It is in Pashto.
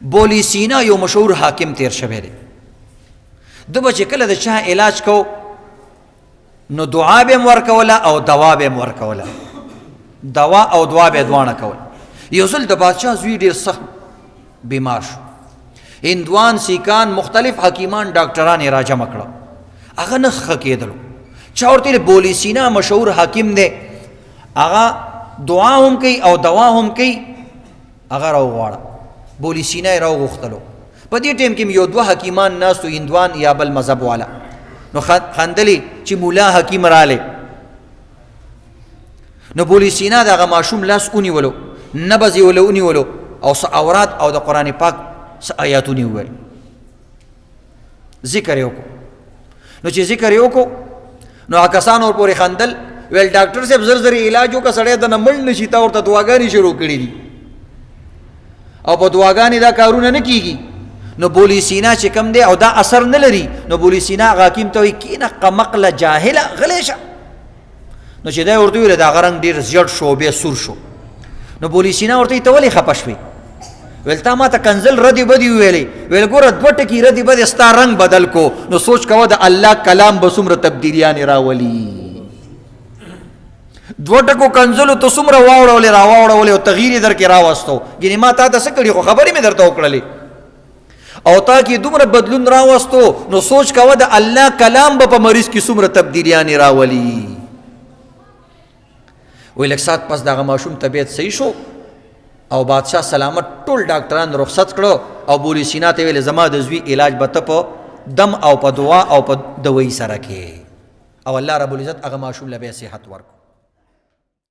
بولی سینا یو مشهور حاکم تیر شوی دی ده به چې کله د چا علاج کو نو دعا به م ورکوله او دوا به م ورکوله دوا او دعا به دواړه کول یو ځل د بادشاه زوی ډېر سخت بیمار شو هندوان سیکان مختلف حکیمان ډاکټران یې راجمع کړه هغه نه ښه کېدلو چا ورته بولی سینا مشهور حاکم دی هغه دعا هم کوي او دوا هم کوي هغه راوغواړه بولی سینا یې راوغوښتلو په دې ټیم کې یو دوه حکیمان ناستو هندوان یا بل مذهب والا نو خندلې چې مولا حکیم رالی نو بولی سینا د هغه ماشوم لاس ونیولو نبض یې وله ونیولو او څه اورات او د قرآن پاک څه آیاتونه یې وویل ذکر یې وکړو نو چې ذکر یې وکړو نو هغه کسان ورپورې خندل ویل ډاکټر صاحب زر زر علاج وکړه سړی دنه مړ نه شي تا ورته دعاګانې شروع کړي دي او په دعاګانې دا کارونه نه کېږي نو بولی سینا چې کم دی او دا اثر نه لري نو بولی سینا هغه حکیم ته وایي کینه قمقله جاهله غلی شه نو چې دی ورته ویل د هغه رنګ ډېر زیړ شو بیا سور شو نو بولی سینا ورته ته ولې خفه شوې ویل تا ما ته کنزل ردی بدی ویلې ویل ګوره دوه ټکي ردی بدی ستا رنګ بدل کو نو سوچ کوه د الله کلام به څومره تبدیلیانې راولي دوه ټکو کنزلو ته څومره واوړولې راواوړولې او تغییر یې درکې راوستو ګینې ما تا ته څه کړي خو خبرې مې درته وکړلې او تا کې دومره بدلون راوستو نو سوچ کوه د الله کلام به په مریض کې څومره تبدیلیانې راولي وی لږ ساعت پس دغه ماشوم طبیعت صحیح شو او بادشاه سلامت ټول ډاکټران رخصت کړو او بولی سینا ته ویل زما د زوی علاج به ته په دم او په دعا او په دوی سره کې او الله رب العزت هغه ماشوم له بیا صحت ورکړو